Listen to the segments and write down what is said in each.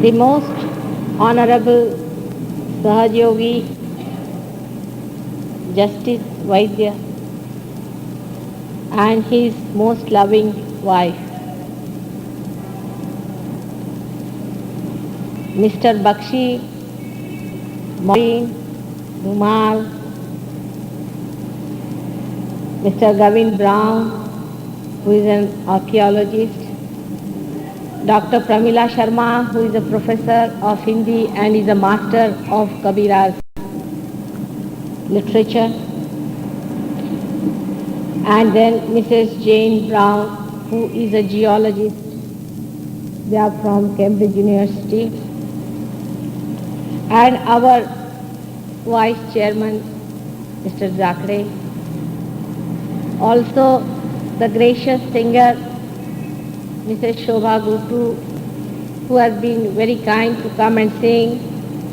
the most honorable Sahajogi Justice Vaidya and his most loving wife, Mr. Bakshi, Maureen, Rumal, Mr. Gavin Brown, who is an archaeologist, Dr. Pramila Sharma, who is a professor of Hindi and is a master of Kabira's literature, and then Mrs. Jane Brown, who is a geologist. They are from Cambridge University, and our Vice Chairman, Mr. Zakre, also the gracious singer, Mrs. Shobha Gutu, who has been very kind to come and sing,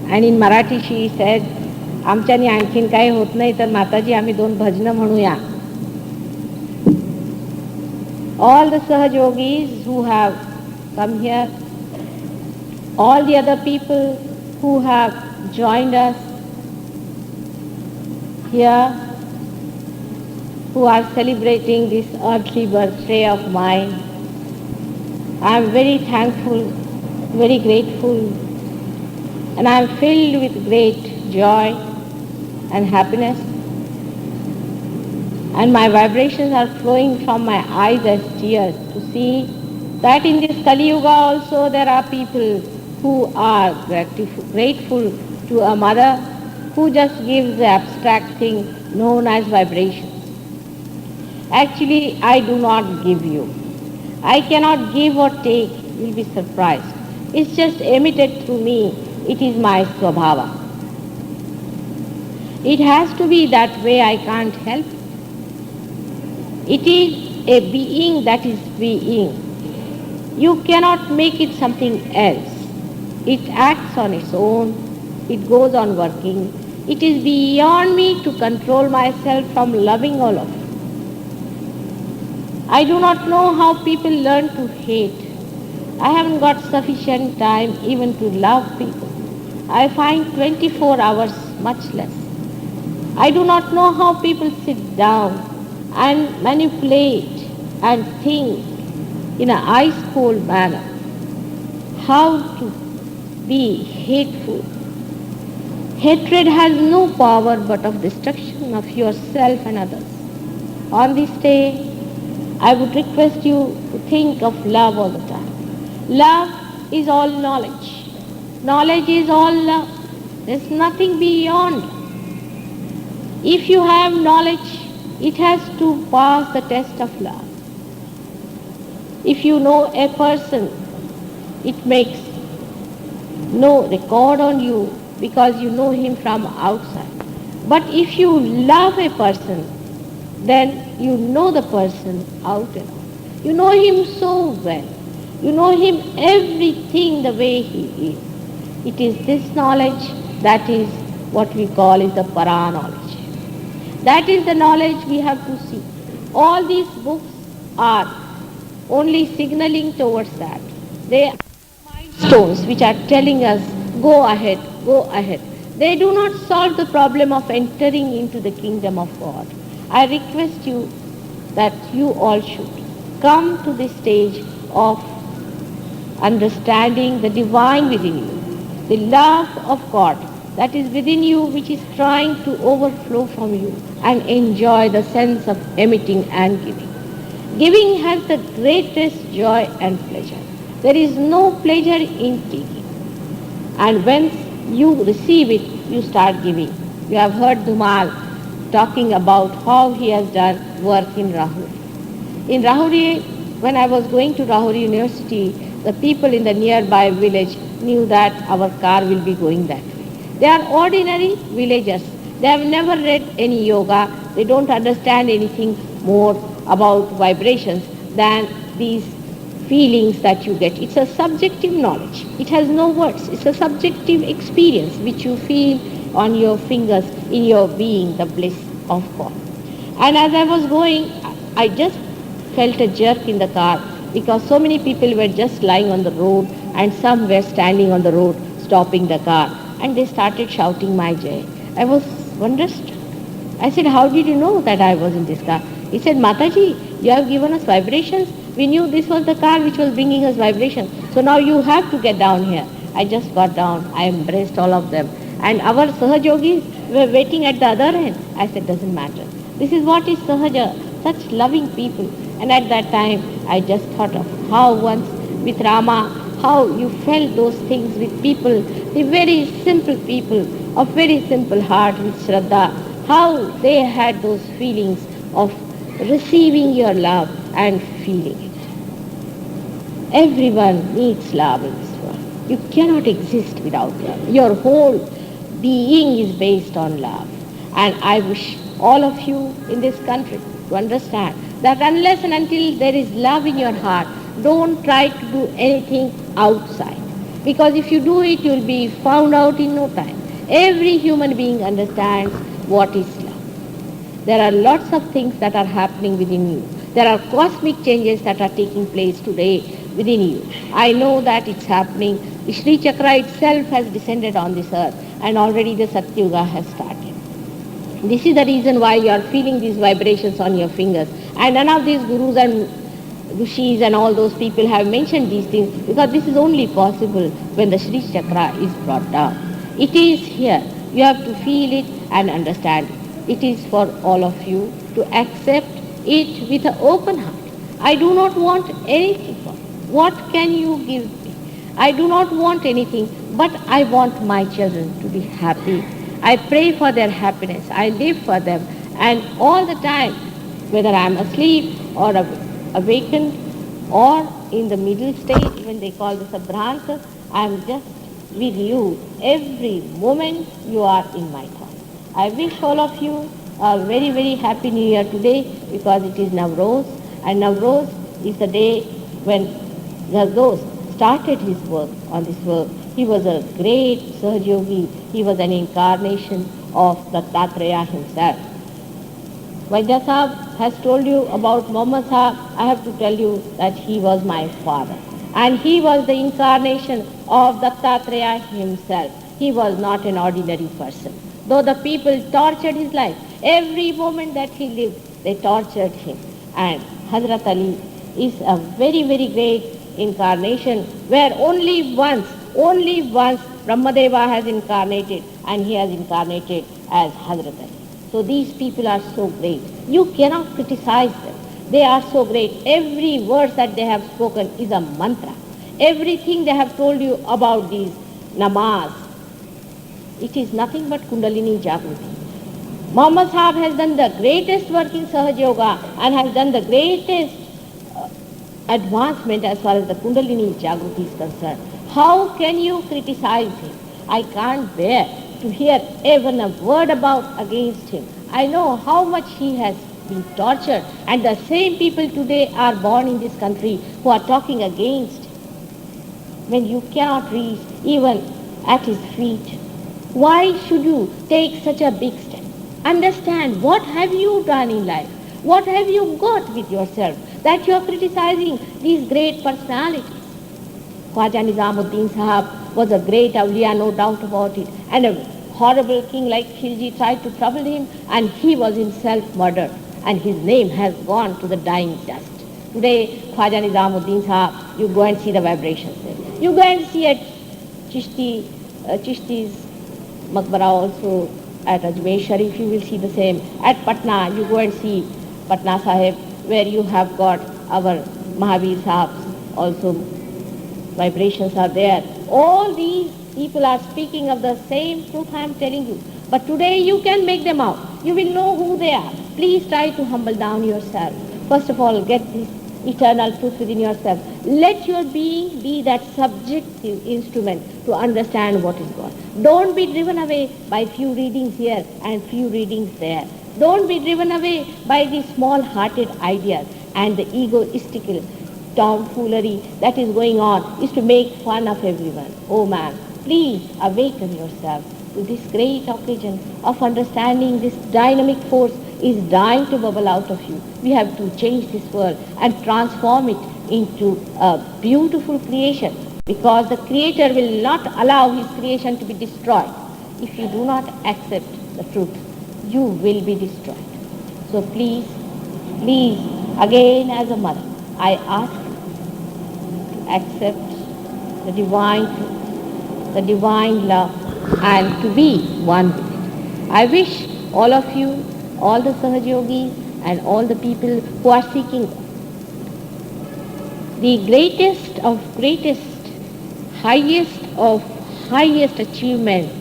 and in Marathi she said, आमच्यानी आणखीन काही होत नाही तर माताजी आम्ही दोन भजनं म्हणूया. All the Sahajogis who have come here, all the other people who have joined us here, who are celebrating this earthly birthday of mine, I am very thankful, very grateful, and I am filled with great joy and happiness, and my vibrations are flowing from my eyes as tears to see that in this Kali Yuga also there are people who are grateful to a mother who just gives the abstract thing known as vibrations. Actually, I do not give you. I cannot give or take. You will be surprised. It's just emitted through me. It is my swabhava. It has to be that way. I can't help. It is a being that is being. You cannot make it something else. It acts on its own. It goes on working. It is beyond me to control myself from loving all of you. I do not know how people learn to hate. I haven't got sufficient time even to love people. I find 24 hours much less. I do not know how people sit down and manipulate and think in an ice-cold manner. How to be hateful. Hatred has no power but of destruction of yourself and others. On this day, I would request you to think of love all the time. Love is all knowledge. Knowledge is all love. There's nothing beyond. If you have knowledge, it has to pass the test of love. If you know a person, it makes no record on you because you know him from outside. But if you love a person, then you know the person out and out. You know him so well. You know him everything the way he is. It is this knowledge that is what we call is the para knowledge. That is the knowledge we have to see. All these books are only signaling towards that. They are milestones which are telling us, go ahead, go ahead. They do not solve the problem of entering into the kingdom of God. I request you that you all should come to this stage of understanding the divine within you, the love of God that is within you which is trying to overflow from you and enjoy the sense of emitting and giving. Giving has the greatest joy and pleasure. There is no pleasure in taking. And when you receive it, you start giving. You have heard Dhumal talking about how he has done work in Rahuri. In Rahuri, when I was going to Rahuri University, the people in the nearby village knew that our car will be going that way. They are ordinary villagers. They have never read any yoga. They don't understand anything more about vibrations than these feelings that you get. It's a subjective knowledge. It has no words. It's a subjective experience which you feel on your fingers in your being, the bliss of God. And as I was going, I just felt a jerk in the car because so many people were just lying on the road and some were standing on the road stopping the car, and they started shouting my Jai. I was wonderstruck. I said, how did you know that I was in this car? He said, Mataji, you have given us vibrations. We knew this was the car which was bringing us vibrations. So now you have to get down here. I just got down. I embraced all of them. And our Sahajogis were waiting at the other end. I said, doesn't matter. This is what is Sahaja, such loving people. And at that time, I just thought of how once with Rama, how you felt those things with people, the very simple people of very simple heart with Shraddha, how they had those feelings of receiving your love and feeling it. Everyone needs love in this world. You cannot exist without love. Your whole being is based on love. And I wish all of you in this country to understand that unless and until there is love in your heart, don't try to do anything outside. Because if you do it, you'll be found out in no time. Every human being understands what is love. There are lots of things that are happening within you. There are cosmic changes that are taking place today within you. I know that it's happening. The Sri Chakra itself has descended on this earth, and already the Satyuga has started. This is the reason why you are feeling these vibrations on your fingers. And none of these gurus and rishis and all those people have mentioned these things, because this is only possible when the Sri Chakra is brought down. It is here. You have to feel it and understand it. It is for all of you to accept it with an open heart. I do not want anything for it. What can you give me? I do not want anything, but I want my children to be happy. I pray for their happiness. I live for them. And all the time, whether I am asleep or awakened or in the middle state, when they call this a Bhranta, I am just with you. Every moment you are in my thoughts. I wish all of you a very, very happy New Year today, because it is Navroz, and Navroz is the day when Gazdos started his work on this work. He was a great Sahajogi. He was an incarnation of Dattatreya himself. Vaidya Sahib has told you about Muhammad Sahib. I have to tell you that he was my father. And he was the incarnation of Dattatreya himself. He was not an ordinary person. Though the people tortured his life, every moment that he lived, they tortured him. And Hazrat Ali is a very, very great incarnation, where only once Brahmadeva has incarnated, and he has incarnated as Hazrat Ali. So these people are so great. You cannot criticize them. They are so great. Every word that they have spoken is a mantra. Everything they have told you about these namaz, it is nothing but Kundalini Jagruti. Muhammad Sahib has done the greatest work in Sahaj Yoga and has done the greatest advancement as far as the Kundalini Jagruti is concerned. How can you criticize him? I can't bear to hear even a word against him. I know how much he has been tortured, and the same people today are born in this country who are talking against him. When you cannot reach even at his feet, why should you take such a big step? Understand, what have you done in life? What have you got with yourself that you are criticizing these great personalities? Khwaja Nizamuddin Sahab was a great awliya, no doubt about it. And a horrible king like Khilji tried to trouble him, and he was himself murdered. And his name has gone to the dying dust. Today, Khwaja Nizamuddin Sahab, you go and see the vibrations there. You go and see at Chishti's Maqbara also, at Ajmer Sharif, you will see the same. At Patna, you go and see Patna Sahib, where you have got our Mahavir Sahab's also vibrations are there. All these people are speaking of the same truth I am telling you. But today you can make them out. You will know who they are. Please try to humble down yourself. First of all, get this eternal truth within yourself. Let your being be that subjective instrument to understand what is God. Don't be driven away by few readings here and few readings there. Don't be driven away by these small-hearted ideas and the egoistical tomfoolery that is going on is to make fun of everyone. Oh man, please awaken yourself to this great occasion of understanding this dynamic force is dying to bubble out of you. We have to change this world and transform it into a beautiful creation because the Creator will not allow His creation to be destroyed. If you do not accept the truth, you will be destroyed. So please, please, again as a mother, I ask to accept the divine truth, the divine love, and to be one with it. I wish all of you, all the Sahaj Yogis, and all the people who are seeking the greatest of greatest, highest of highest achievement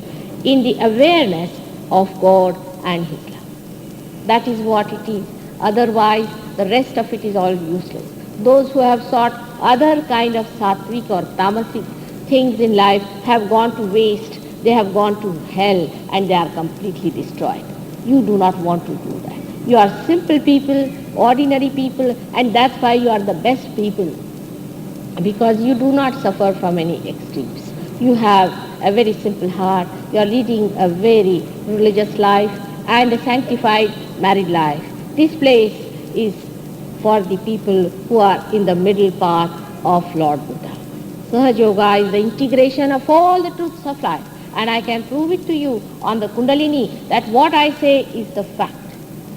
in the awareness of God and His love. That is what it is. Otherwise, the rest of it is all useless. Those who have sought other kind of sattvic or tamasic things in life have gone to waste. They have gone to hell and they are completely destroyed. You do not want to do that. You are simple people, ordinary people, and that's why you are the best people, because you do not suffer from any extremes. You have a very simple heart. You are leading a very religious life and a sanctified married life. This place is for the people who are in the middle path of Lord Buddha. Sahaj Yoga is the integration of all the truths of life. And I can prove it to you on the Kundalini that what I say is the fact.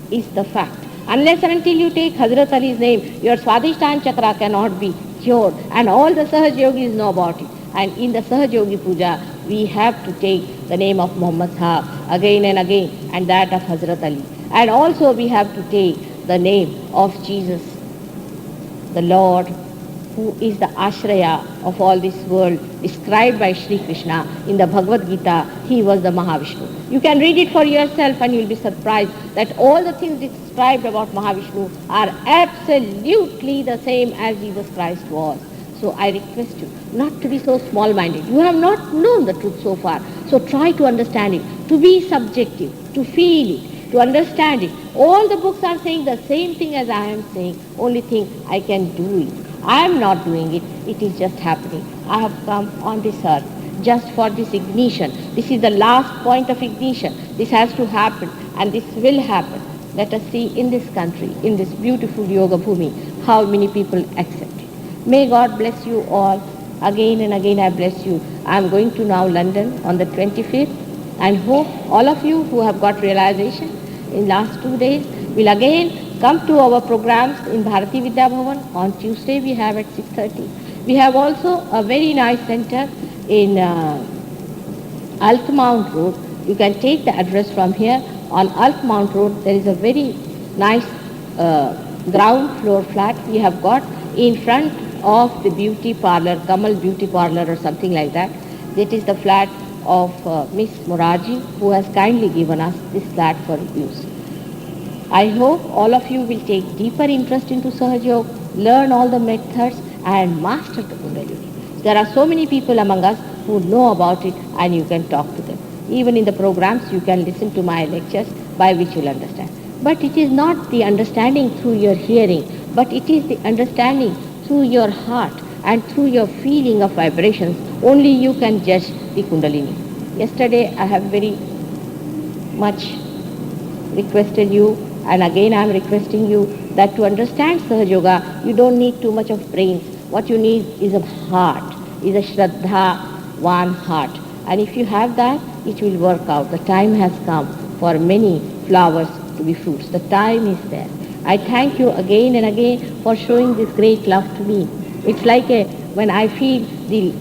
Is the fact. Unless and until you take Hazrat Ali's name, your Swadhisthana chakra cannot be cured. And all the Sahaj Yogis know about it. And in the Sahaj Yogi Puja, we have to take the name of Muhammad Sahab again and again, and that of Hazrat Ali. And also we have to take the name of Jesus, the Lord, who is the Ashraya of all this world, described by Sri Krishna in the Bhagavad Gita. He was the Mahavishnu. You can read it for yourself and you will be surprised that all the things described about Mahavishnu are absolutely the same as Jesus Christ was. So I request you not to be so small-minded. You have not known the truth so far. So try to understand it, to be subjective, to feel it, to understand it. All the books are saying the same thing as I am saying. Only thing, I can do it. I am not doing it. It is just happening. I have come on this earth just for this ignition. This is the last point of ignition. This has to happen and this will happen. Let us see in this country, in this beautiful Yoga Bhumi, how many people accept it. May God bless you all. Again and again I bless you. I am going to now London on the 25th and hope all of you who have got realization in last 2 days will again come to our programs in Bharati Vidya Bhavan. On Tuesday we have at 6:30. We have also a very nice center in Altamount Road. You can take the address from here. On Altamount Road there is a very nice ground floor flat we have got in front of the beauty parlor, Kamal Beauty Parlor or something like that. That is the flat of Miss Moraji, who has kindly given us this flat for use. I hope all of you will take deeper interest into Sahaj Yoga, learn all the methods and master the Kundalini. There are so many people among us who know about it and you can talk to them. Even in the programs you can listen to my lectures by which you will understand. But it is not the understanding through your hearing, but it is the understanding through your heart and through your feeling of vibrations. Only you can judge the Kundalini. Yesterday I have very much requested you, and again I am requesting you, that to understand Sahaj Yoga, you don't need too much of brains. What you need is a heart, is a Shraddha, one heart. And if you have that, it will work out. The time has come for many flowers to be fruits. The time is there. I thank you again and again for showing this great love to me. It's like when I feel the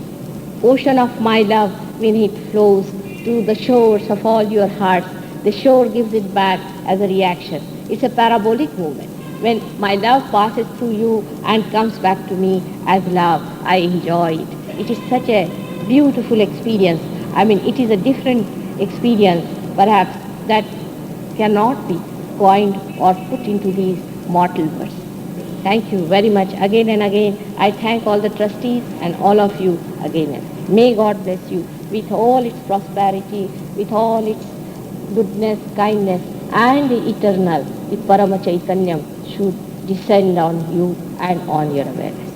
ocean of my love when it flows to the shores of all your hearts. The shore gives it back as a reaction. It's a parabolic movement. When my love passes through you and comes back to me as love, I enjoy it. It is such a beautiful experience. I mean, it is a different experience, perhaps, that cannot be coined or put into these mortal words. Thank you very much again and again. I thank all the trustees and all of you again. May God bless you with all its prosperity, with all its goodness, kindness, and the eternal, the Parama Chaitanyam should descend on you and on your awareness.